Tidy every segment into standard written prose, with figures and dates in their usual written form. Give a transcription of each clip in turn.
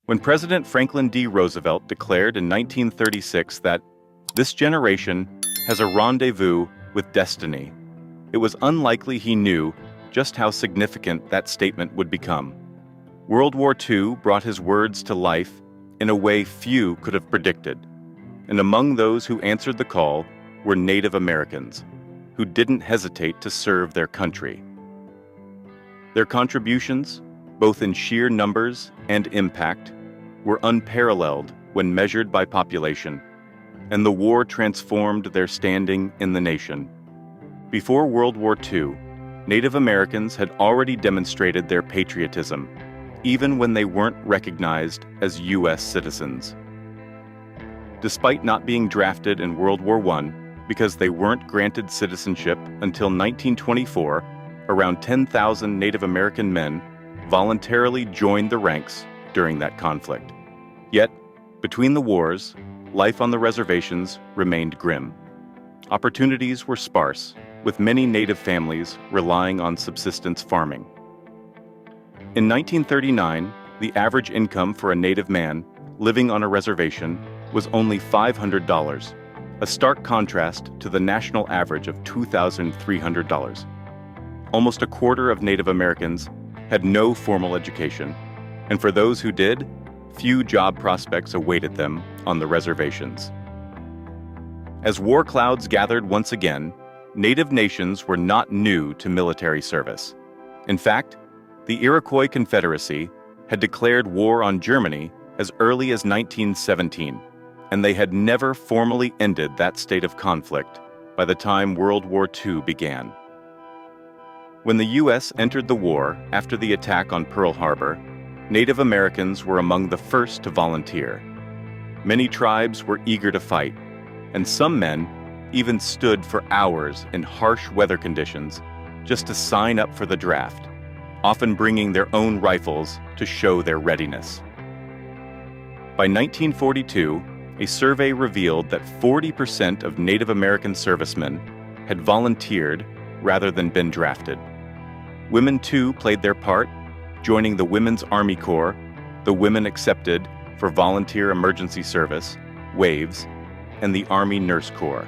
When President Franklin D. Roosevelt declared in 1936 that this generation has a rendezvous with destiny, it was unlikely he knew just how significant that statement would become. World War II brought his words to life in a way few could have predicted, and among those who answered the call were Native Americans, who didn't hesitate to serve their country. Their contributions, both in sheer numbers and impact, were unparalleled when measured by population, and the war transformed their standing in the nation. Before World War II, Native Americans had already demonstrated their patriotism, even when they weren't recognized as U.S. citizens. Despite not being drafted in World War I because they weren't granted citizenship until 1924, around 10,000 Native American men voluntarily joined the ranks during that conflict. Yet, between the wars, life on the reservations remained grim. Opportunities were sparse, with many Native families relying on subsistence farming. In 1939, the average income for a Native man living on a reservation was only $500, a stark contrast to the national average of $2,300. Almost a quarter of Native Americans had no formal education, and for those who did, few job prospects awaited them on the reservations. As war clouds gathered once again, Native nations were not new to military service. In fact, the Iroquois Confederacy had declared war on Germany as early as 1917, and they had never formally ended that state of conflict by the time World War II began. When the U.S. entered the war after the attack on Pearl Harbor, Native Americans were among the first to volunteer. Many tribes were eager to fight, and some men even stood for hours in harsh weather conditions just to sign up for the draft, often bringing their own rifles to show their readiness. By 1942, a survey revealed that 40% of Native American servicemen had volunteered rather than been drafted. Women, too, played their part, joining the Women's Army Corps, the Women Accepted for Volunteer Emergency Service, WAVES, and the Army Nurse Corps.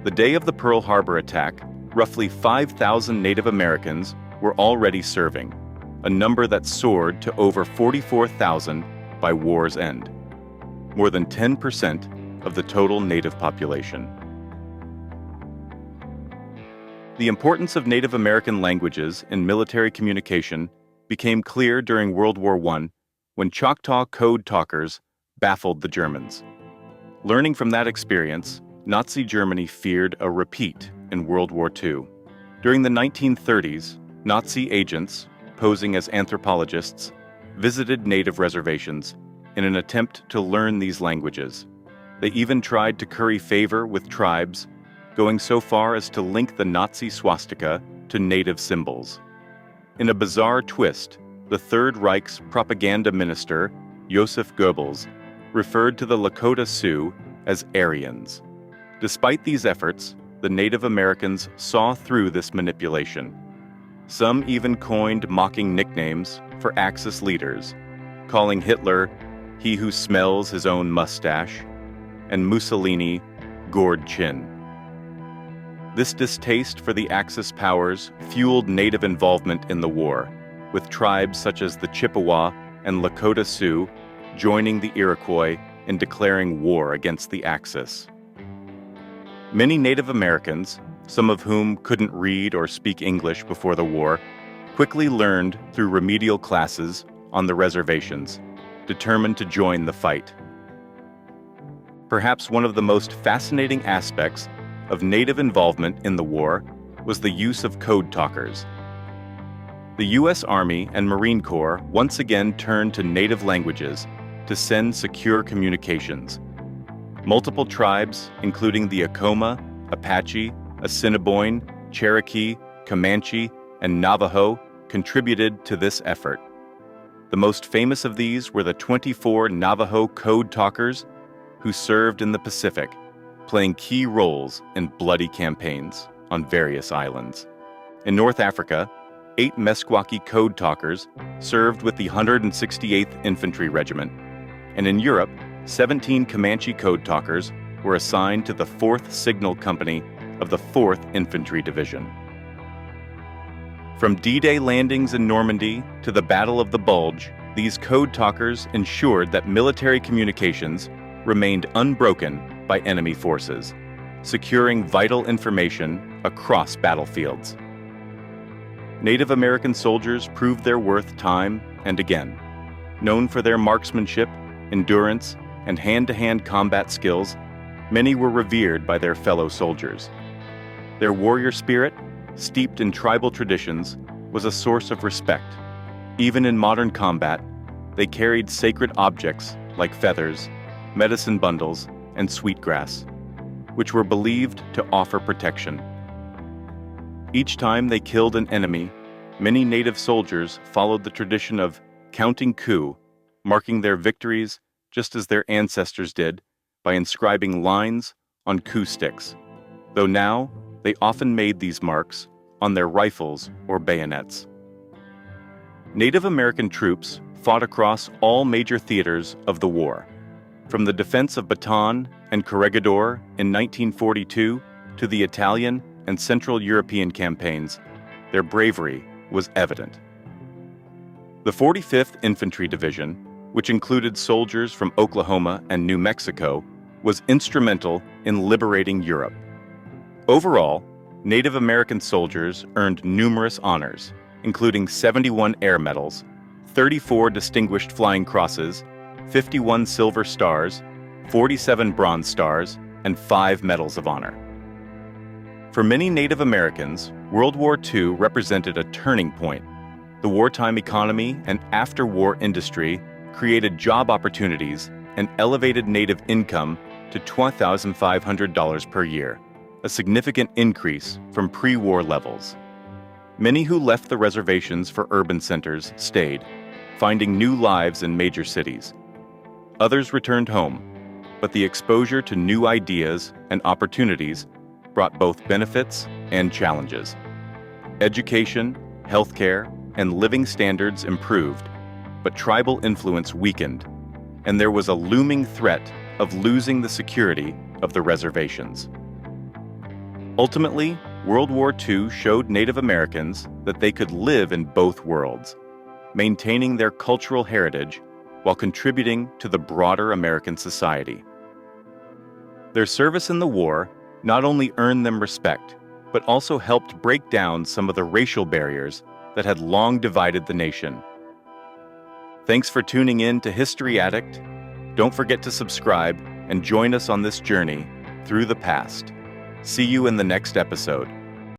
The day of the Pearl Harbor attack, roughly 5,000 Native Americans were already serving, a number that soared to over 44,000 by war's end, more than 10% of the total Native population. The importance of Native American languages in military communication became clear during World War I when Choctaw code talkers baffled the Germans. Learning from that experience, Nazi Germany feared a repeat in World War II. During the 1930s, Nazi agents, posing as anthropologists, visited Native reservations in an attempt to learn these languages. They even tried to curry favor with tribes, going so far as to link the Nazi swastika to Native symbols. In a bizarre twist, the Third Reich's propaganda minister, Joseph Goebbels, referred to the Lakota Sioux as Aryans. Despite these efforts, the Native Americans saw through this manipulation. Some even coined mocking nicknames for Axis leaders, calling Hitler "he who smells his own mustache" and Mussolini "gourd chin." This distaste for the Axis powers fueled Native involvement in the war, with tribes such as the Chippewa and Lakota Sioux joining the Iroquois in declaring war against the Axis. Many Native Americans, some of whom couldn't read or speak English before the war, quickly learned through remedial classes on the reservations, determined to join the fight. Perhaps one of the most fascinating aspects of Native involvement in the war was the use of code talkers. The U.S. Army and Marine Corps once again turned to Native languages to send secure communications. Multiple tribes, including the Acoma, Apache, Assiniboine, Cherokee, Comanche, and Navajo, contributed to this effort. The most famous of these were the 24 Navajo code talkers who served in the Pacific, playing key roles in bloody campaigns on various islands. In North Africa, 8 Meskwaki code talkers served with the 168th Infantry Regiment, and in Europe, 17 Comanche code talkers were assigned to the 4th Signal Company of the 4th Infantry Division. From D-Day landings in Normandy to the Battle of the Bulge, these code talkers ensured that military communications remained unbroken by enemy forces, securing vital information across battlefields. Native American soldiers proved their worth time and again. Known for their marksmanship, endurance, and hand-to-hand combat skills, many were revered by their fellow soldiers. Their warrior spirit, steeped in tribal traditions, was a source of respect. Even in modern combat, they carried sacred objects like feathers, medicine bundles, and sweetgrass, which were believed to offer protection. Each time they killed an enemy, many native soldiers followed the tradition of counting coup, marking their victories just as their ancestors did by inscribing lines on coup sticks, though now they often made these marks on their rifles or bayonets. Native American troops fought across all major theaters of the war, from the defense of Bataan and Corregidor in 1942 to the Italian and Central European campaigns. Their bravery was evident. The 45th Infantry Division, which included soldiers from Oklahoma and New Mexico, was instrumental in liberating Europe. Overall, Native American soldiers earned numerous honors, including 71 Air Medals, 34 Distinguished Flying Crosses, 51 Silver Stars, 47 Bronze Stars, and 5 Medals of Honor. For many Native Americans, World War II represented a turning point. The wartime economy and after-war industry created job opportunities and elevated Native income to $2,500 per year, a significant increase from pre-war levels. Many who left the reservations for urban centers stayed, finding new lives in major cities. Others returned home, but the exposure to new ideas and opportunities brought both benefits and challenges. Education, healthcare, and living standards improved, but tribal influence weakened, and there was a looming threat of losing the security of the reservations. Ultimately, World War II showed Native Americans that they could live in both worlds, maintaining their cultural heritage while contributing to the broader American society. Their service in the war not only earned them respect, but also helped break down some of the racial barriers that had long divided the nation. Thanks for tuning in to History Addict. Don't forget to subscribe and join us on this journey through the past. See you in the next episode.